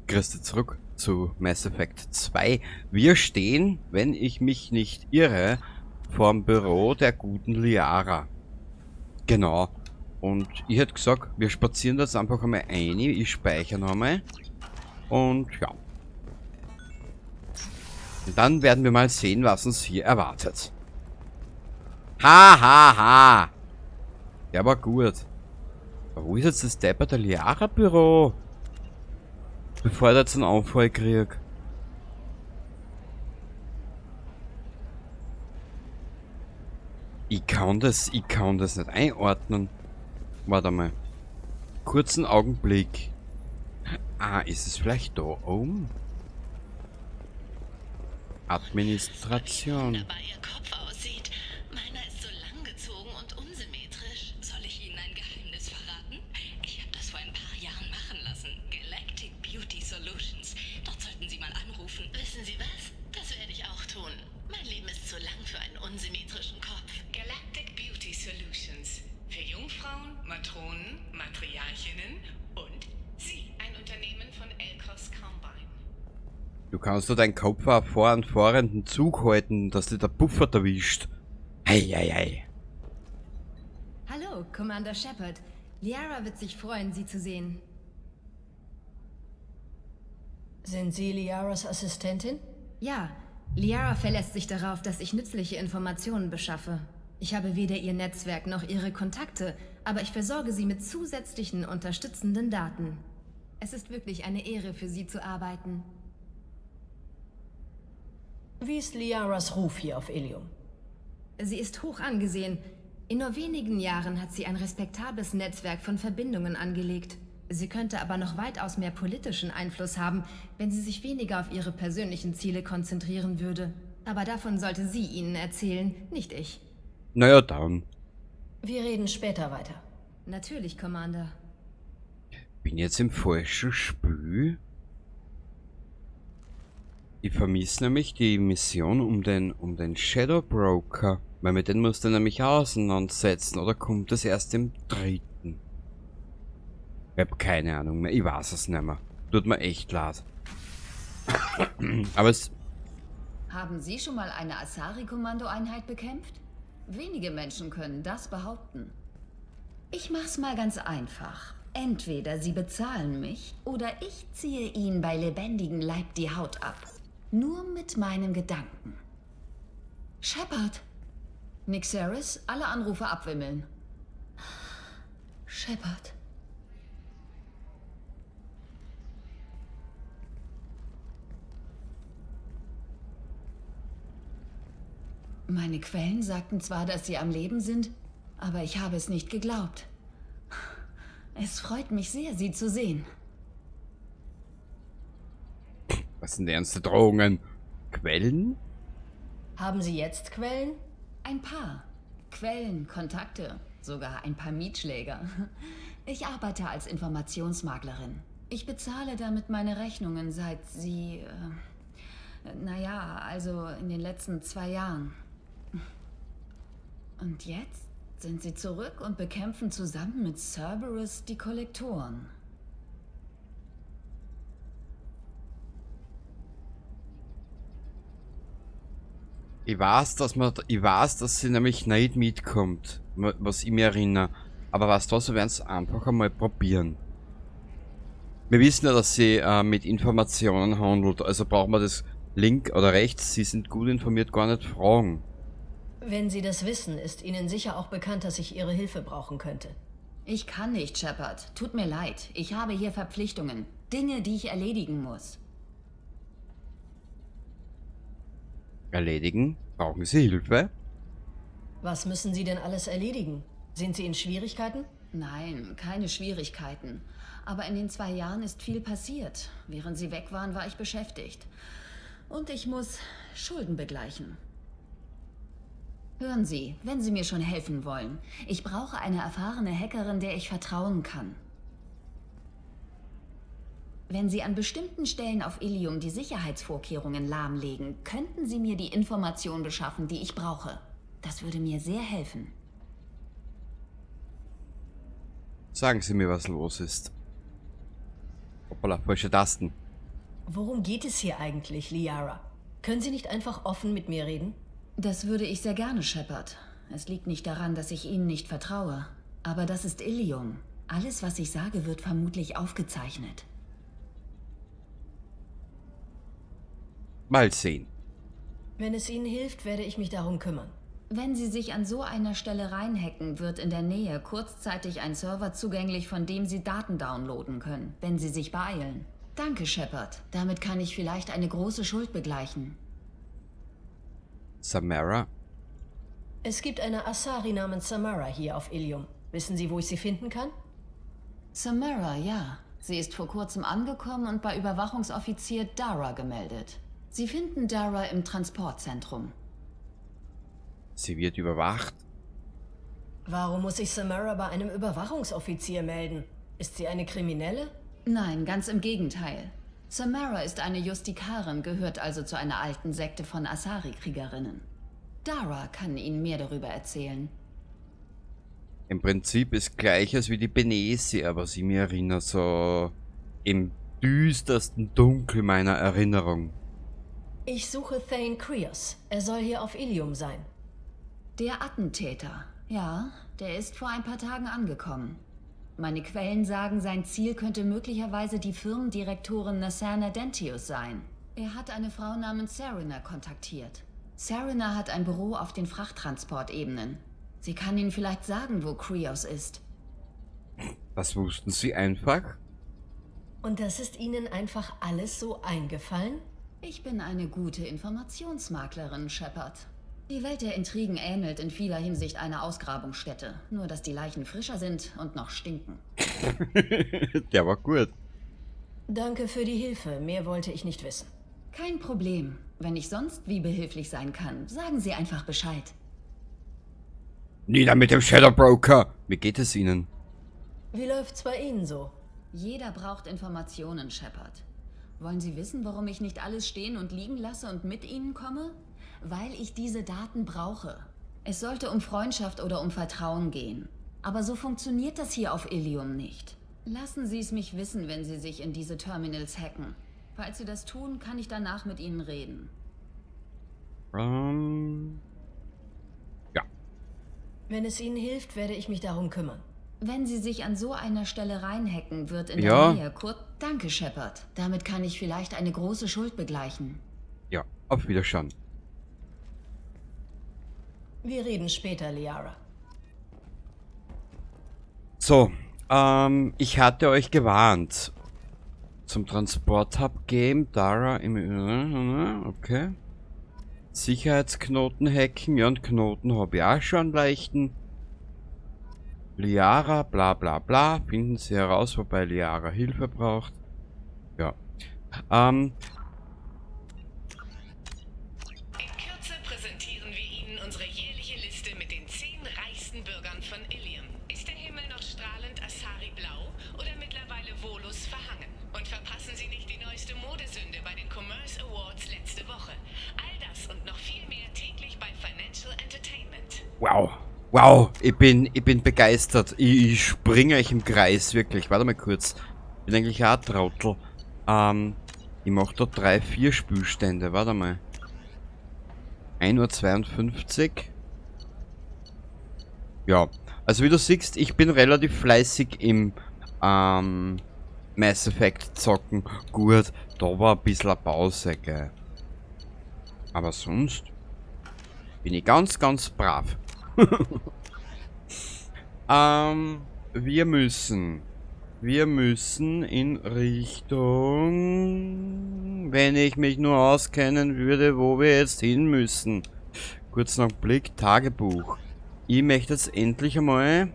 Grüße zurück zu Mass Effect 2. Wir stehen, wenn ich mich nicht irre, vorm Büro der guten Liara. Genau. Und ich hätte gesagt, wir spazieren das einfach einmal ein. Ich speichere nochmal. Und ja. Und dann werden wir mal sehen, was uns hier erwartet. Ha, ha, ha. Der war gut. Aber wo ist jetzt das depperte Liara-Büro? Bevor ich jetzt einen Anfall krieg. Ich kann das nicht einordnen. Warte mal. Kurzen Augenblick. Ah, ist es vielleicht da oben? Administration. Aber ihr Kopf aussieht. Meiner ist so langgezogen und unsymmetrisch. Soll ich Ihnen ein Geheimnis verraten? Ich habe das vor ein paar Jahren machen lassen. Galactic Beauty Solutions. Dort sollten Sie mal anrufen. Wissen Sie was? Das werde ich auch tun. Mein Leben ist zu lang für einen unsymmetrischen Kopf. Galactic Beauty Solutions. Für Jungfrauen, Matronen, Matriarchinnen und Sie. Ein Unternehmen von Elkos Combine. Du kannst nur deinen Kopf auf vor und fahrenden Zug halten, dass dir der Puffer erwischt. Hei, hei, hei. Hallo, Commander Shepard. Liara wird sich freuen, Sie zu sehen. Sind Sie Liaras Assistentin? Ja, Liara verlässt sich darauf, dass ich nützliche Informationen beschaffe. Ich habe weder ihr Netzwerk noch ihre Kontakte, aber ich versorge sie mit zusätzlichen unterstützenden Daten. Es ist wirklich eine Ehre, für Sie zu arbeiten. Wie ist Liaras Ruf hier auf Ilium? Sie ist hoch angesehen. In nur wenigen Jahren hat sie ein respektables Netzwerk von Verbindungen angelegt. Sie könnte aber noch weitaus mehr politischen Einfluss haben, wenn sie sich weniger auf ihre persönlichen Ziele konzentrieren würde. Aber davon sollte sie Ihnen erzählen, nicht ich. Naja, dann. Wir reden später weiter. Natürlich, Commander. Bin jetzt im falschen Spiel? Ich vermisse nämlich die Mission um den Shadow Broker. Weil mit den musst du nämlich auseinandersetzen. Oder kommt das erst im 3.? Ich hab keine Ahnung mehr. Ich weiß es nicht mehr. Tut mir echt leid. Aber es... Haben Sie schon mal eine Asari-Kommandoeinheit bekämpft? Wenige Menschen können das behaupten. Ich mach's mal ganz einfach. Entweder Sie bezahlen mich oder ich ziehe Ihnen bei lebendigem Leib die Haut ab. Nur mit meinen Gedanken. Shepard! Nixeris, alle Anrufe abwimmeln. Shepard. Meine Quellen sagten zwar, dass Sie am Leben sind, aber ich habe es nicht geglaubt. Es freut mich sehr, Sie zu sehen. Was sind ernste Drohungen? Quellen? Haben Sie jetzt Quellen? Ein paar. Quellen, Kontakte, sogar ein paar Mietschläger. Ich arbeite als Informationsmaklerin. Ich bezahle damit meine Rechnungen seit Sie... naja, also in den letzten 2 Jahren. Und jetzt sind sie zurück und bekämpfen zusammen mit Cerberus die Kollektoren. Ich weiß, dass sie nämlich nicht mitkommt, was ich mir erinnere. Aber was da, so werden sie einfach einmal probieren. Wir wissen ja, dass sie mit Informationen handelt, also brauchen wir das link oder rechts, sie sind gut informiert, gar nicht fragen. Wenn Sie das wissen, ist Ihnen sicher auch bekannt, dass ich Ihre Hilfe brauchen könnte. Ich kann nicht, Shepard. Tut mir leid. Ich habe hier Verpflichtungen. Dinge, die ich erledigen muss. Erledigen? Brauchen Sie Hilfe? Was müssen Sie denn alles erledigen? Sind Sie in Schwierigkeiten? Nein, keine Schwierigkeiten. Aber in den 2 Jahren ist viel passiert. Während Sie weg waren, war ich beschäftigt. Und ich muss Schulden begleichen. Hören Sie, wenn Sie mir schon helfen wollen. Ich brauche eine erfahrene Hackerin, der ich vertrauen kann. Wenn Sie an bestimmten Stellen auf Ilium die Sicherheitsvorkehrungen lahmlegen, könnten Sie mir die Information beschaffen, die ich brauche. Das würde mir sehr helfen. Sagen Sie mir, was los ist. Hoppala, falsche Tasten. Worum geht es hier eigentlich, Liara? Können Sie nicht einfach offen mit mir reden? Das würde ich sehr gerne, Shepard. Es liegt nicht daran, dass ich Ihnen nicht vertraue. Aber das ist Ilium. Alles, was ich sage, wird vermutlich aufgezeichnet. Mal sehen. Wenn es Ihnen hilft, werde ich mich darum kümmern. Wenn Sie sich an so einer Stelle reinhacken, wird in der Nähe kurzzeitig ein Server zugänglich, von dem Sie Daten downloaden können, wenn Sie sich beeilen. Danke, Shepard. Damit kann ich vielleicht eine große Schuld begleichen. Samara? Es gibt eine Asari namens Samara hier auf Ilium. Wissen Sie, wo ich sie finden kann? Samara, ja. Sie ist vor kurzem angekommen und bei Überwachungsoffizier Dara gemeldet. Sie finden Dara im Transportzentrum. Sie wird überwacht. Warum muss ich Samara bei einem Überwachungsoffizier melden? Ist sie eine Kriminelle? Nein, ganz im Gegenteil. Samara ist eine Justikarin, gehört also zu einer alten Sekte von Asari-Kriegerinnen. Dara kann Ihnen mehr darüber erzählen. Im Prinzip ist gleiches wie die Benesi, aber sie mir erinnert so im düstersten Dunkel meiner Erinnerung. Ich suche Thane Krios. Er soll hier auf Ilium sein. Der Attentäter. Ja, der ist vor ein paar Tagen angekommen. Meine Quellen sagen, sein Ziel könnte möglicherweise die Firmendirektorin Nassana Dentius sein. Er hat eine Frau namens Serena kontaktiert. Serena hat ein Büro auf den Frachttransportebenen. Sie kann Ihnen vielleicht sagen, wo Krios ist. Das wussten sie einfach? Und das ist Ihnen einfach alles so eingefallen? Ich bin eine gute Informationsmaklerin, Shepard. Die Welt der Intrigen ähnelt in vieler Hinsicht einer Ausgrabungsstätte. Nur, dass die Leichen frischer sind und noch stinken. Der war gut. Danke für die Hilfe. Mehr wollte ich nicht wissen. Kein Problem. Wenn ich sonst wie behilflich sein kann, sagen Sie einfach Bescheid. Nieder mit dem Shadow Broker! Wie geht es Ihnen? Wie läuft's bei Ihnen so? Jeder braucht Informationen, Shepard. Wollen Sie wissen, warum ich nicht alles stehen und liegen lasse und mit Ihnen komme? Weil ich diese Daten brauche. Es sollte um Freundschaft oder um Vertrauen gehen. Aber so funktioniert das hier auf Ilium nicht. Lassen Sie es mich wissen, wenn Sie sich in diese Terminals hacken. Falls Sie das tun, kann ich danach mit Ihnen reden. Ja. Wenn es Ihnen hilft, werde ich mich darum kümmern. Wenn Sie sich an so einer Stelle reinhacken, wird in Ja. der Nähe kurz... Danke, Shepard. Damit kann ich vielleicht eine große Schuld begleichen. Ja, auf Wiedersehen. Wir reden später, Liara. So, ich hatte euch gewarnt. Zum Transport-Hub gehen, Dara im... Okay. Sicherheitsknoten hacken, ja, und Knoten habe ich auch schon einen leichten. Liara, bla bla bla, finden Sie heraus, wobei Liara Hilfe braucht. Ja. In Kürze präsentieren wir Ihnen unsere jährliche Liste mit den 10 reichsten Bürgern von Ilium. Ist der Himmel noch strahlend Asari-blau oder mittlerweile Volus verhangen? Und verpassen Sie nicht die neueste Modesünde bei den Commerce Awards letzte Woche. All das und noch viel mehr täglich bei Financial Entertainment. Wow. Wow, ich bin begeistert. Ich springe euch im Kreis, wirklich. Warte mal kurz. Bin eigentlich auch ein Trottel. Ich mach da 3-4 Spülstände. Warte mal. 1:52 Uhr. Ja, also wie du siehst, ich bin relativ fleißig im Mass Effect zocken. Gut, da war ein bisschen eine Pause, gell. Aber sonst bin ich ganz, ganz brav. Wir müssen in Richtung, wenn ich mich nur auskennen würde, wo wir jetzt hin müssen. Kurz noch Blick, Tagebuch. Ich möchte jetzt endlich einmal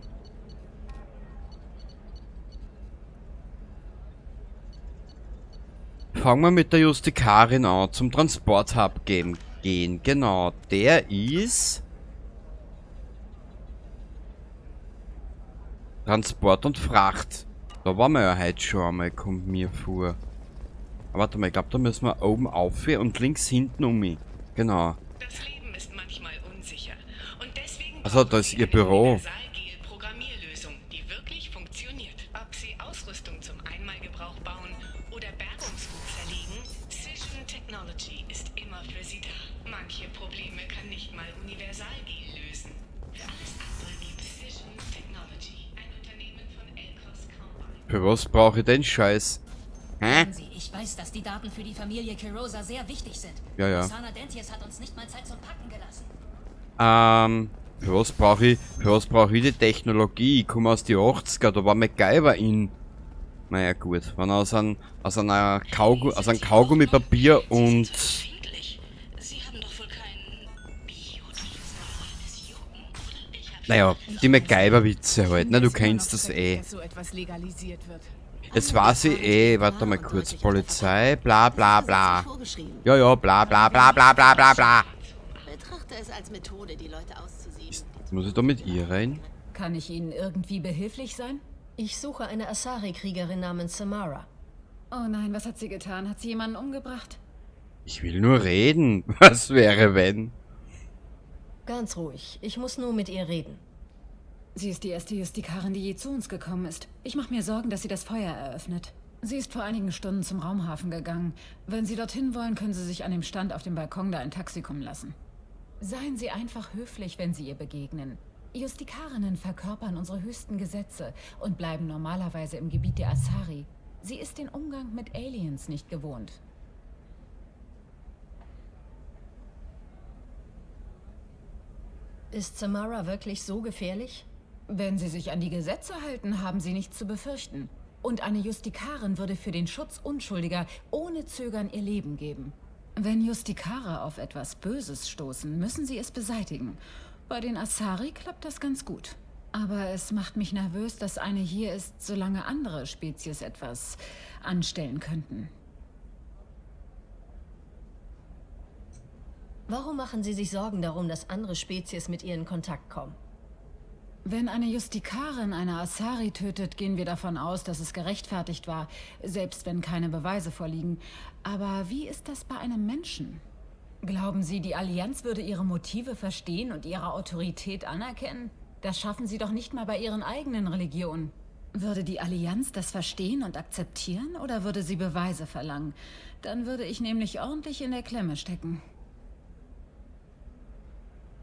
fangen wir mit der Justikarin an, zum Transport-Hub gehen. Genau, der ist Transport und Fracht. Da waren wir ja heute schon einmal, kommt mir vor. Aber warte mal, ich glaube, da müssen wir oben auf und links hinten um mich. Genau. Das Leben ist manchmal unsicher. Und deswegen Also, da ist ihr Büro. Programmierlösung, die wirklich funktioniert. Ob sie Ausrüstung zum Einmalgebrauch bauen oder Bergungsgut zerlegen, Cision Technology ist immer für Sie da. Manche Probleme kann nicht mal Universalgel lösen. Für alles andere gibt Cision Technology, ein Unternehmen von Elcos Combine. Für was brauche ich den Scheiß? Hä? Hören Sie, ich weiß, dass die Daten für die Familie Kirosa sehr wichtig sind. Ja, ja. Sana Dentius hat uns nicht mal Zeit zum Packen gelassen. Für was brauche ich die Technologie? Ich komme aus die 80er, da war MacGyver in. Naja gut, wenn er aus einem Kaugummipapier und... Empfindlich. Sie haben doch wohl kein biotisches neurales Jucken, oder? Ich hab Naja, die MacGyver-Witze halt, ne? Du Es ist immer kennst noch das schrecklich, eh. dass so etwas legalisiert wird. Jetzt weiß ich eh, warte mal kurz, Polizei, bla bla bla. Ja, ja, bla bla bla bla bla bla bla. Betrachte es als Methode, die Leute auszusieben. Jetzt muss ich da mit ihr rein? Kann ich Ihnen irgendwie behilflich sein? Ich suche eine Asari-Kriegerin namens Samara. Oh nein, was hat sie getan? Hat sie jemanden umgebracht? Ich will nur reden. Was wäre, wenn? Ganz ruhig, ich muss nur mit ihr reden. Sie ist die erste Justikarin, die je zu uns gekommen ist. Ich mache mir Sorgen, dass sie das Feuer eröffnet. Sie ist vor einigen Stunden zum Raumhafen gegangen. Wenn Sie dorthin wollen, können Sie sich an dem Stand auf dem Balkon da ein Taxi kommen lassen. Seien Sie einfach höflich, wenn Sie ihr begegnen. Justikarinnen verkörpern unsere höchsten Gesetze und bleiben normalerweise im Gebiet der Asari. Sie ist den Umgang mit Aliens nicht gewohnt. Ist Samara wirklich so gefährlich? Wenn Sie sich an die Gesetze halten, haben Sie nichts zu befürchten. Und eine Justikarin würde für den Schutz Unschuldiger ohne Zögern ihr Leben geben. Wenn Justikare auf etwas Böses stoßen, müssen sie es beseitigen. Bei den Asari klappt das ganz gut. Aber es macht mich nervös, dass eine hier ist, solange andere Spezies etwas anstellen könnten. Warum machen Sie sich Sorgen darum, dass andere Spezies mit ihr in Kontakt kommen? Wenn eine Justikarin eine Asari tötet, gehen wir davon aus, dass es gerechtfertigt war, selbst wenn keine Beweise vorliegen. Aber wie ist das bei einem Menschen? Glauben Sie, die Allianz würde ihre Motive verstehen und ihre Autorität anerkennen? Das schaffen sie doch nicht mal bei ihren eigenen Religionen. Würde die Allianz das verstehen und akzeptieren oder würde sie Beweise verlangen? Dann würde ich nämlich ordentlich in der Klemme stecken.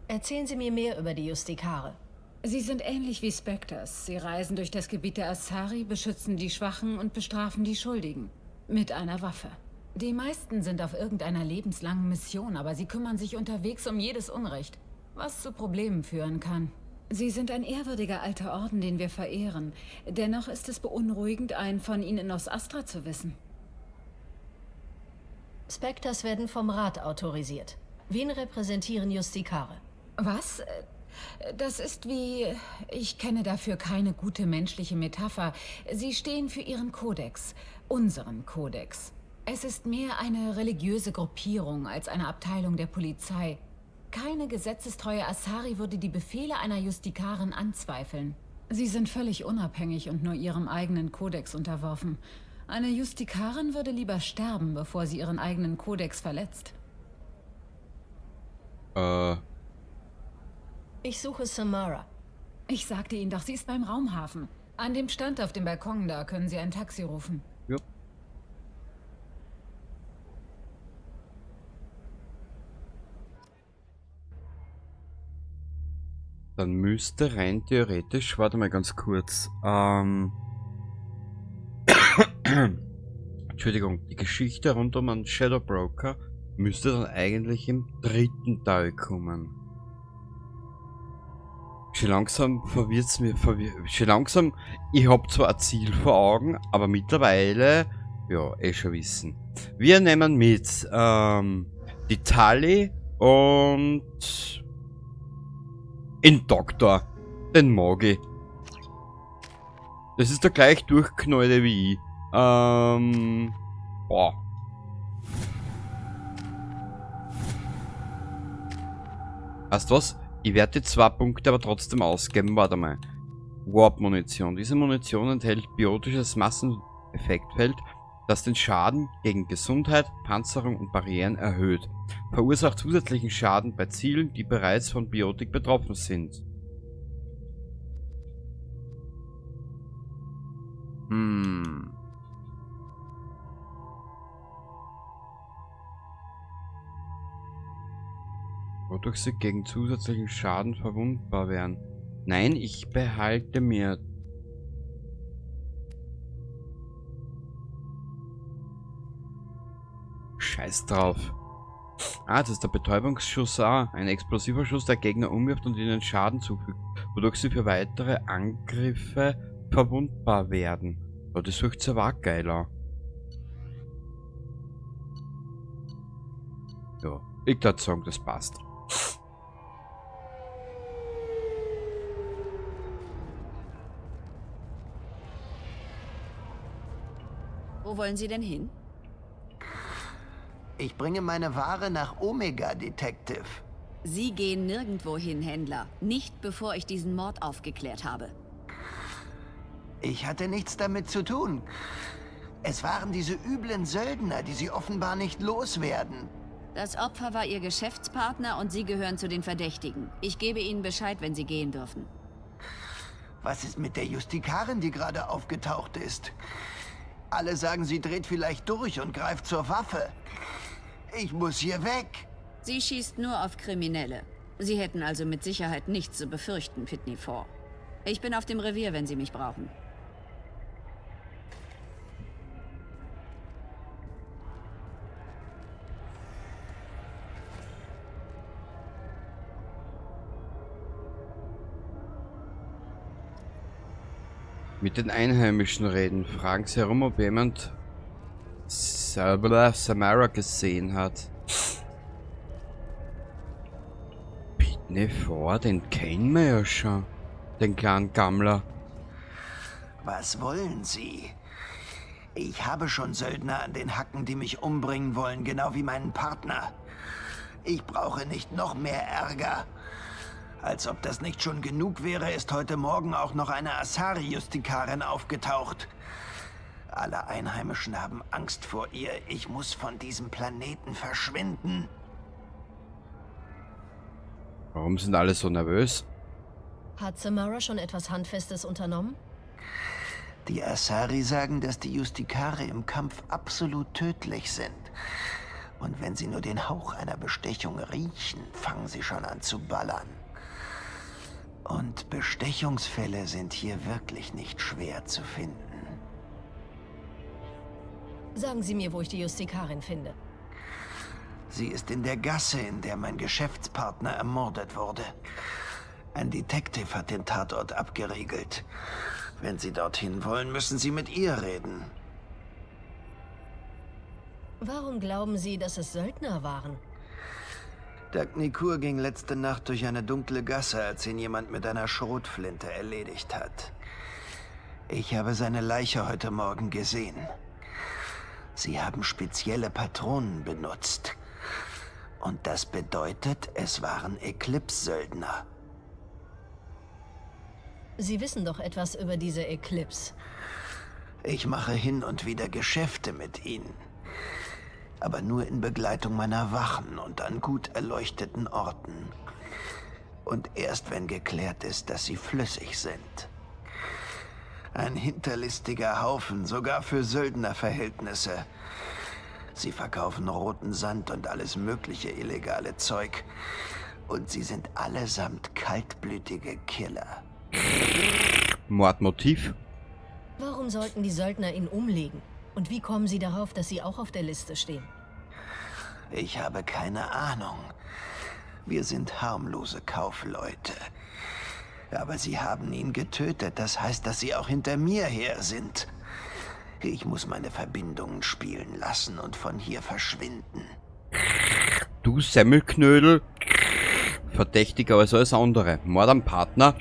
Erzählen Sie mir mehr über die Justikare. Sie sind ähnlich wie Spectres. Sie reisen durch das Gebiet der Asari, beschützen die Schwachen und bestrafen die Schuldigen. Mit einer Waffe. Die meisten sind auf irgendeiner lebenslangen Mission, aber sie kümmern sich unterwegs um jedes Unrecht, was zu Problemen führen kann. Sie sind ein ehrwürdiger alter Orden, den wir verehren. Dennoch ist es beunruhigend, einen von ihnen in Os-Astra zu wissen. Spectres werden vom Rat autorisiert. Wen repräsentieren Justikare? Was? Das ist wie... Ich kenne dafür keine gute menschliche Metapher. Sie stehen für ihren Kodex, unseren Kodex. Es ist mehr eine religiöse Gruppierung als eine Abteilung der Polizei. Keine gesetzestreue Asari würde die Befehle einer Justikarin anzweifeln. Sie sind völlig unabhängig und nur ihrem eigenen Kodex unterworfen. Eine Justikarin würde lieber sterben, bevor sie ihren eigenen Kodex verletzt. Ich suche Samara. Ich sagte Ihnen doch, sie ist beim Raumhafen. An dem Stand auf dem Balkon, da können Sie ein Taxi rufen. Ja. Dann müsste rein theoretisch, warte mal ganz kurz, Entschuldigung, die Geschichte rund um einen Shadow Broker müsste dann eigentlich im 3. Teil kommen. Schon langsam verwirrt's mir, schon langsam, ich hab zwar ein Ziel vor Augen, aber mittlerweile, ja, schon wissen. Wir nehmen mit, die Tali und den Doktor, den Mogi. Das ist der gleich durchknallte wie ich. Boah. Weißt du was? Ich werde die 2 Punkte aber trotzdem ausgeben. Warte mal. Warp-Munition. Diese Munition enthält biotisches Masseneffektfeld, das den Schaden gegen Gesundheit, Panzerung und Barrieren erhöht. Verursacht zusätzlichen Schaden bei Zielen, die bereits von Biotik betroffen sind. Hm. Wodurch sie gegen zusätzlichen Schaden verwundbar wären. Nein, ich behalte mir. Scheiß drauf. Ah, das ist der Betäubungsschuss auch. Ein explosiver Schuss, der Gegner umwirft und ihnen Schaden zufügt, wodurch sie für weitere Angriffe verwundbar werden. Aber das hört sich aber auch geil an. Ja, ich würde sagen, das passt. Wo wollen Sie denn hin? Ich bringe meine Ware nach Omega, Detective. Sie gehen nirgendwo hin, Händler. Nicht bevor ich diesen Mord aufgeklärt habe. Ich hatte nichts damit zu tun. Es waren diese üblen Söldner, die Sie offenbar nicht loswerden. Das Opfer war Ihr Geschäftspartner und Sie gehören zu den Verdächtigen. Ich gebe Ihnen Bescheid, wenn Sie gehen dürfen. Was ist mit der Justikarin, die gerade aufgetaucht ist? Alle sagen, sie dreht vielleicht durch und greift zur Waffe. Ich muss hier weg. Sie schießt nur auf Kriminelle. Sie hätten also mit Sicherheit nichts zu befürchten, Pitney Four. Ich bin auf dem Revier, wenn Sie mich brauchen. Mit den Einheimischen reden. Fragen Sie herum, ob jemand Samara gesehen hat. Pitney Four, den kennen wir ja schon. Den kleinen Gammler. Was wollen Sie? Ich habe schon Söldner an den Hacken, die mich umbringen wollen, genau wie meinen Partner. Ich brauche nicht noch mehr Ärger. Als ob das nicht schon genug wäre, ist heute Morgen auch noch eine Asari-Justikarin aufgetaucht. Alle Einheimischen haben Angst vor ihr. Ich muss von diesem Planeten verschwinden. Warum sind alle so nervös? Hat Samara schon etwas Handfestes unternommen? Die Asari sagen, dass die Justikare im Kampf absolut tödlich sind. Und wenn sie nur den Hauch einer Bestechung riechen, fangen sie schon an zu ballern. Und Bestechungsfälle sind hier wirklich nicht schwer zu finden. Sagen Sie mir, wo ich die Justikarin finde. Sie ist in der Gasse, in der mein Geschäftspartner ermordet wurde. Ein Detective hat den Tatort abgeriegelt. Wenn Sie dorthin wollen, müssen Sie mit ihr reden. Warum glauben Sie, dass es Söldner waren? Dagny Kur ging letzte Nacht durch eine dunkle Gasse, als ihn jemand mit einer Schrotflinte erledigt hat. Ich habe seine Leiche heute Morgen gesehen. Sie haben spezielle Patronen benutzt. Und das bedeutet, es waren Eclipse-Söldner. Sie wissen doch etwas über diese Eclipse. Ich mache hin und wieder Geschäfte mit ihnen. Aber nur in Begleitung meiner Wachen und an gut erleuchteten Orten. Und erst wenn geklärt ist, dass sie flüssig sind. Ein hinterlistiger Haufen, sogar für Söldnerverhältnisse. Sie verkaufen roten Sand und alles mögliche illegale Zeug. Und sie sind allesamt kaltblütige Killer. Mordmotiv? Warum sollten die Söldner ihn umlegen? Und wie kommen Sie darauf, dass Sie auch auf der Liste stehen? Ich habe keine Ahnung. Wir sind harmlose Kaufleute. Aber sie haben ihn getötet. Das heißt, dass sie auch hinter mir her sind. Ich muss meine Verbindungen spielen lassen und von hier verschwinden. Du Semmelknödel. Verdächtiger als alles andere. Mord am Partner.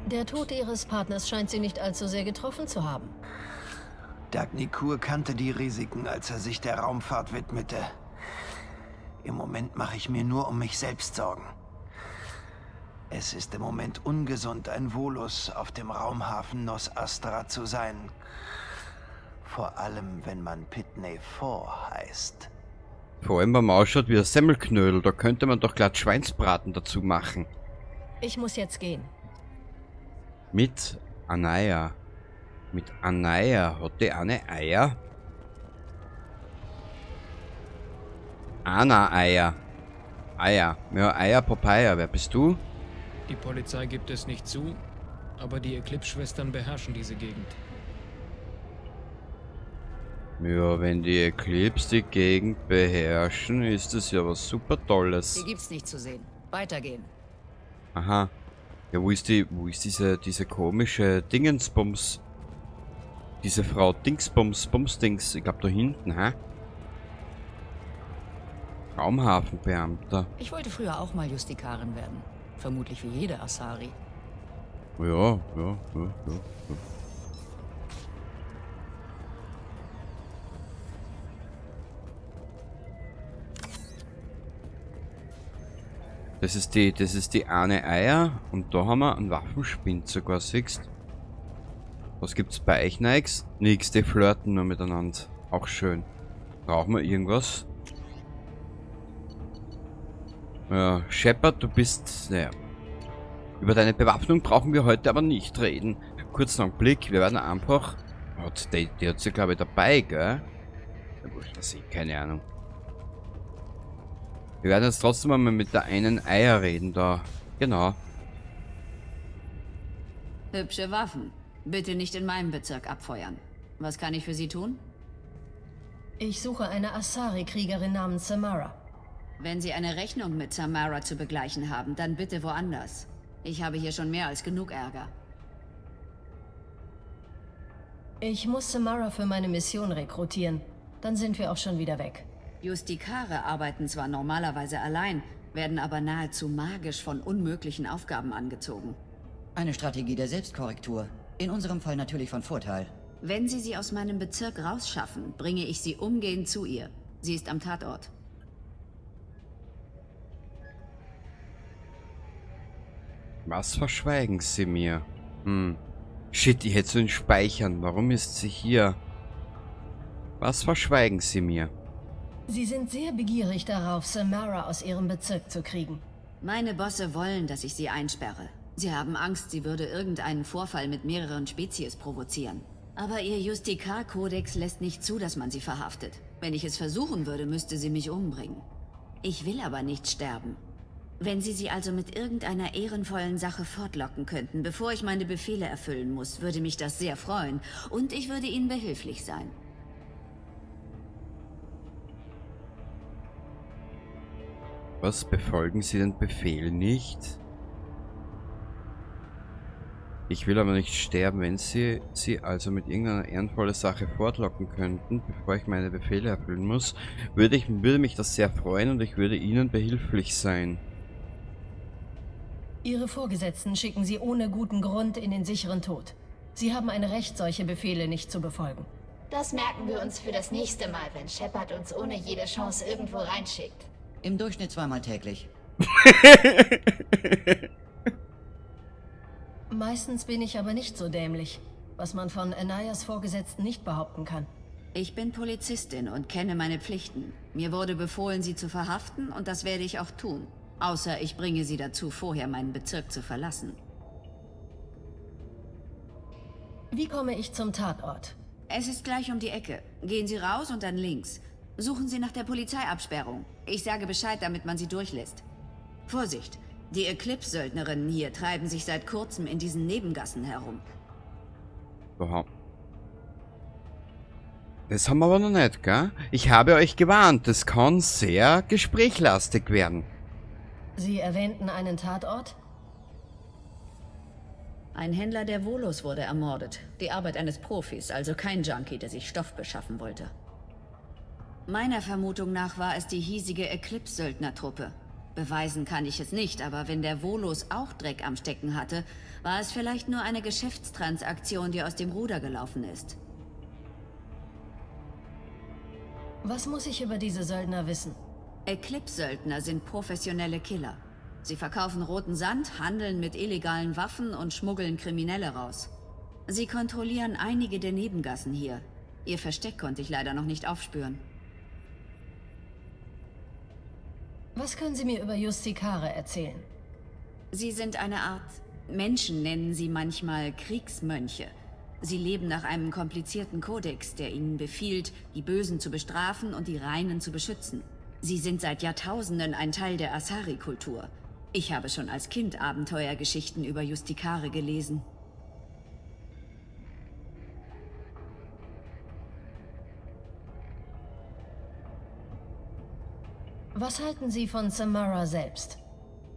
Der Tod Ihres Partners scheint Sie nicht allzu sehr getroffen zu haben. Dagny Kur kannte die Risiken, als er sich der Raumfahrt widmete. Im Moment mache ich mir nur um mich selbst Sorgen. Es ist im Moment ungesund, ein Volus auf dem Raumhafen Nos Astra zu sein. Vor allem, wenn man Pitney Four heißt. Vor allem, wenn man ausschaut wie ein Semmelknödel. Da könnte man doch glatt Schweinsbraten dazu machen. Ich muss jetzt gehen. Mit Anaya. Mit Anaya. Hat die eine Eier? Eier. Eier. Ja, Eier Papaya. Wer bist du? Die Polizei gibt es nicht zu, aber die Eclipse-Schwestern beherrschen diese Gegend. Ja, wenn die Eclipse die Gegend beherrschen, ist das ja was super Tolles. Hier gibt's nichts zu sehen. Weitergehen. Aha. Ja, wo ist diese komische Dingensbums? Diese Frau Dingsbums, Bumsdings. Ich glaube da hinten, hä? Raumhafenbeamter. Ich wollte früher auch mal Justikarin werden. Vermutlich wie jede Asari. Ja. Das ist die eine Eier und da haben wir einen Waffenspind sogar, siehst. Was gibt's bei euch Nikes? Nix, die flirten nur miteinander. Auch schön. Brauchen wir irgendwas? Ja, Shepard, du bist... Naja. Über deine Bewaffnung brauchen wir heute aber nicht reden. Kurz noch einen Blick, wir werden einfach... Oh, die hat sie glaube ich dabei, gell? Ja, wurscht, das ich, keine Ahnung. Wir werden jetzt trotzdem mal mit der einen Eier reden da. Genau. Hübsche Waffen. Bitte nicht in meinem Bezirk abfeuern. Was kann ich für Sie tun? Ich suche eine Asari-Kriegerin namens Samara. Wenn Sie eine Rechnung mit Samara zu begleichen haben, dann bitte woanders. Ich habe hier schon mehr als genug Ärger. Ich muss Samara für meine Mission rekrutieren. Dann sind wir auch schon wieder weg. Justikare arbeiten zwar normalerweise allein, werden aber nahezu magisch von unmöglichen Aufgaben angezogen. Eine Strategie der Selbstkorrektur. In unserem Fall natürlich von Vorteil. Wenn Sie sie aus meinem Bezirk rausschaffen, bringe ich sie umgehend zu ihr. Sie ist am Tatort. Was verschweigen Sie mir? Shit, ich hätte so einen Speichern. Warum ist sie hier? Was verschweigen Sie mir? Sie sind sehr begierig darauf, Samara aus ihrem Bezirk zu kriegen. Meine Bosse wollen, dass ich sie einsperre. Sie haben Angst, sie würde irgendeinen Vorfall mit mehreren Spezies provozieren. Aber ihr Justikar-Kodex lässt nicht zu, dass man sie verhaftet. Wenn ich es versuchen würde, müsste sie mich umbringen. Ich will aber nicht sterben. Wenn Sie sie also mit irgendeiner ehrenvollen Sache fortlocken könnten, bevor ich meine Befehle erfüllen muss, würde mich das sehr freuen. Und ich würde Ihnen behilflich sein. Was, befolgen Sie den Befehl nicht? Ich will aber nicht sterben. Wenn Sie also mit irgendeiner ehrenvollen Sache fortlocken könnten, bevor ich meine Befehle erfüllen muss, würde mich das sehr freuen und ich würde Ihnen behilflich sein. Ihre Vorgesetzten schicken Sie ohne guten Grund in den sicheren Tod. Sie haben ein Recht, solche Befehle nicht zu befolgen. Das merken wir uns für das nächste Mal, wenn Shepard uns ohne jede Chance irgendwo reinschickt. Im Durchschnitt 2-mal täglich. Meistens bin ich aber nicht so dämlich, was man von Anayas Vorgesetzten nicht behaupten kann. Ich bin Polizistin und kenne meine Pflichten. Mir wurde befohlen, sie zu verhaften und das werde ich auch tun. Außer ich bringe sie dazu, vorher meinen Bezirk zu verlassen. Wie komme ich zum Tatort? Es ist gleich um die Ecke. Gehen Sie raus und dann links. Suchen Sie nach der Polizeiabsperrung. Ich sage Bescheid, damit man sie durchlässt. Vorsicht! Die Eclipse-Söldnerinnen hier treiben sich seit kurzem in diesen Nebengassen herum. Aha. Das haben wir aber noch nicht, gell? Ich habe euch gewarnt, das kann sehr gesprächlastig werden. Sie erwähnten einen Tatort? Ein Händler der Volos wurde ermordet. Die Arbeit eines Profis, also kein Junkie, der sich Stoff beschaffen wollte. Meiner Vermutung nach war es die hiesige Eclipse-Söldnertruppe. Beweisen kann ich es nicht, aber wenn der Volos auch Dreck am Stecken hatte, war es vielleicht nur eine Geschäftstransaktion, die aus dem Ruder gelaufen ist. Was muss ich über diese Söldner wissen? Eclipse-Söldner sind professionelle Killer. Sie verkaufen roten Sand, handeln mit illegalen Waffen und schmuggeln Kriminelle raus. Sie kontrollieren einige der Nebengassen hier. Ihr Versteck konnte ich leider noch nicht aufspüren. Was können Sie mir über Justikare erzählen? Sie sind eine Art... Menschen nennen sie manchmal Kriegsmönche. Sie leben nach einem komplizierten Kodex, der ihnen befiehlt, die Bösen zu bestrafen und die Reinen zu beschützen. Sie sind seit Jahrtausenden ein Teil der Asari-Kultur. Ich habe schon als Kind Abenteuergeschichten über Justikare gelesen. Was halten Sie von Samara selbst?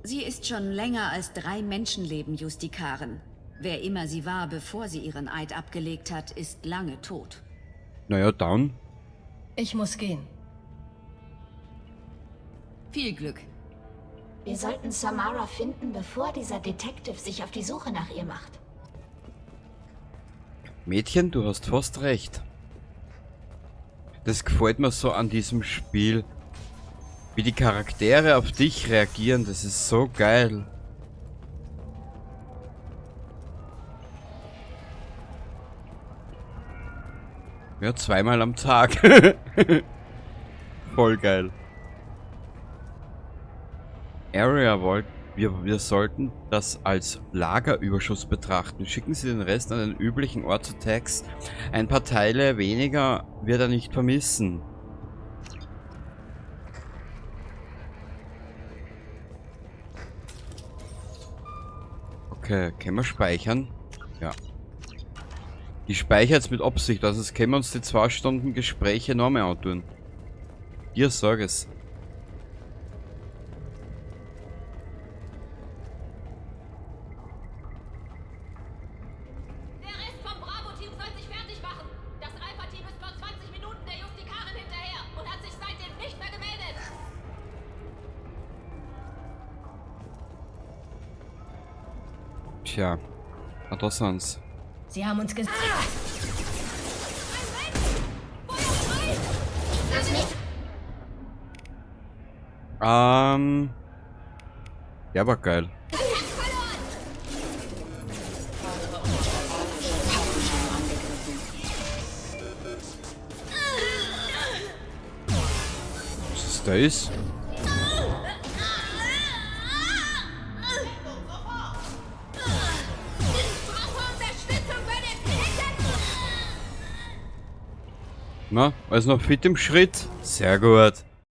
Sie ist schon länger als 3 Menschenleben Justikaren. Wer immer sie war, bevor sie ihren Eid abgelegt hat, ist lange tot. Naja, dann. Ich muss gehen. Viel Glück. Wir sollten Samara finden, bevor dieser Detective sich auf die Suche nach ihr macht. Mädchen, du hast fast recht. Das gefällt mir so an diesem Spiel. Wie die Charaktere auf dich reagieren, das ist so geil. Ja, 2-mal am Tag. Voll geil. Area Vault. Wir sollten das als Lagerüberschuss betrachten. Schicken Sie den Rest an den üblichen Ort zu Tex. Ein paar Teile weniger wird er nicht vermissen. Okay, können wir speichern? Ja. Ich speichere jetzt mit Absicht, also es können wir uns die 2 Stunden Gespräche noch mehr antun. Ihr sag es. Der Rest vom Bravo-Team soll sich fertig machen. Das Alpha-Team ist vor 20 Minuten der Justikarin hinterher und hat sich seitdem nicht mehr gemeldet. Tja, da sind's. Sie haben uns gesagt. Ja, war geil. Was ist das? Na, alles noch fit im Schritt? Sehr gut.